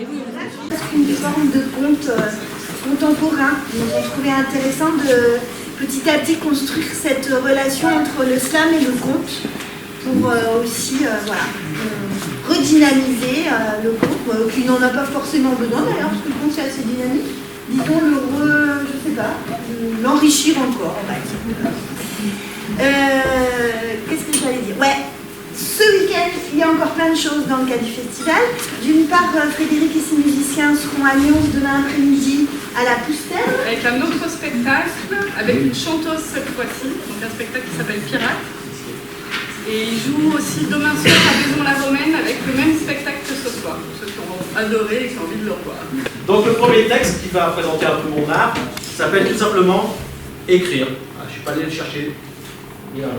Une forme de conte contemporain. Donc on trouvait intéressant de petit à petit construire cette relation entre le slam et le conte pour aussi redynamiser le conte, qui n'en a pas forcément besoin d'ailleurs, parce que le conte c'est assez dynamique. Disons l'enrichir encore, on va dire. Qu'est-ce que j'allais dire? Ouais. Ce week-end, il y a encore plein de choses dans le cadre du festival. D'une part, Frédéric et ses musiciens seront à Lyon demain après-midi à la Poustelle. Avec un autre spectacle, avec une chanteuse cette fois-ci, donc un spectacle qui s'appelle Pirate. Et ils jouent aussi demain soir à Vaison-la-Romaine avec le même spectacle que ce soir, pour ceux qui ont adoré et qui ont envie de le revoir. Donc le premier texte qui va présenter un peu mon art s'appelle tout simplement « Écrire ». Je ne suis pas allé le chercher. Bien.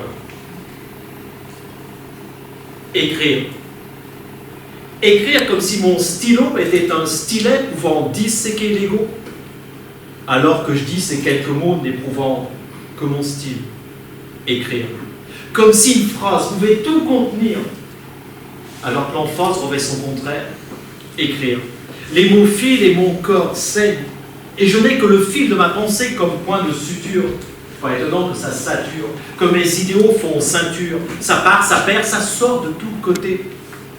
Écrire. Écrire comme si mon stylo était un stylet pouvant disséquer l'ego, alors que je dis ces quelques mots n'éprouvant que mon style. Écrire. Comme si une phrase pouvait tout contenir, alors que l'emphase revêt son contraire. Écrire. Les mots filent et mon corps saigne, et je n'ai que le fil de ma pensée comme point de suture. Pas étonnant que ça sature, que mes idéaux font ceinture. Ça part, ça perd, ça sort de tous côtés,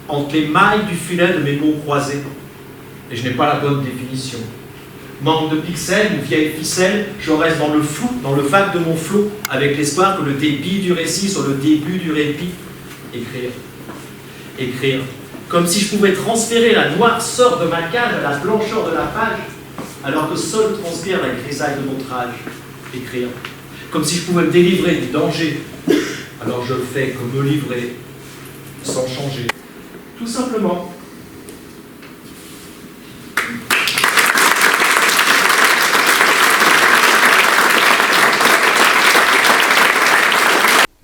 entre les mailles du filet de mes mots croisés. Et je n'ai pas la bonne définition. Manque de pixels, une vieille ficelle, je reste dans le flou, dans le vague de mon flot, avec l'espoir que le débit du récit soit le début du répit. Écrire. Écrire. Comme si je pouvais transférer la noirceur de ma cage à la blancheur de la page, alors que seul transpire la grisaille de notre âge. Écrire. Comme si je pouvais me délivrer du danger. Alors je fais que me livrer, sans changer. Tout simplement.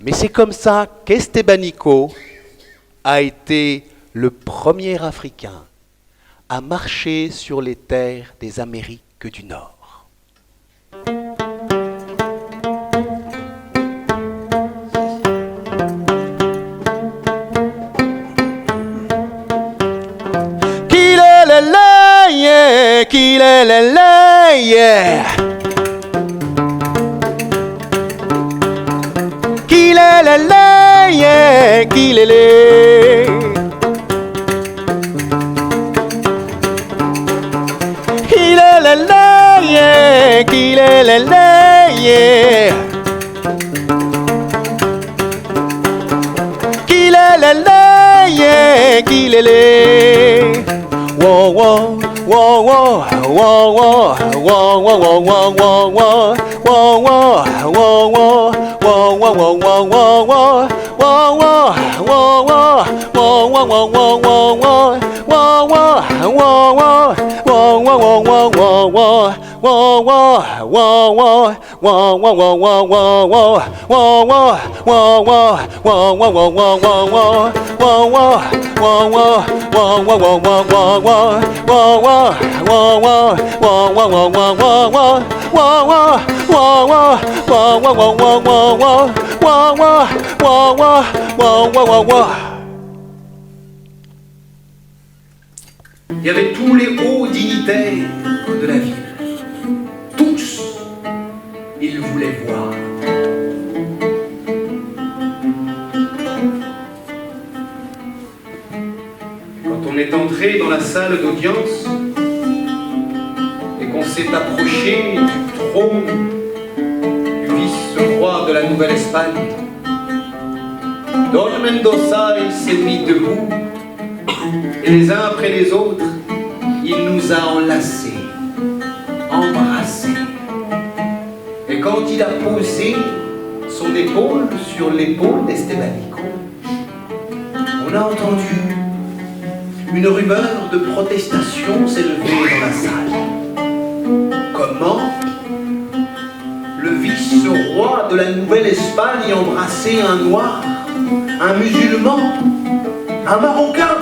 Mais c'est comme ça qu'Estebanico a été le premier Africain à marcher sur les terres des Amériques du Nord. Il y avait tous les hauts dignitaires de la ville. Tous, ils voulaient voir. Quand on est entré dans la salle d'audience et qu'on s'est approché du trône du vice-roi de la Nouvelle-Espagne, Don Mendoza, il s'est mis debout et les uns après les autres, il nous a enlacés, embrassés. Et quand il a posé son épaule sur l'épaule d'Estebanico, on a entendu une rumeur de protestation s'élever dans la salle. Comment le vice-roi de la Nouvelle-Espagne embrassait un noir, un musulman, un marocain?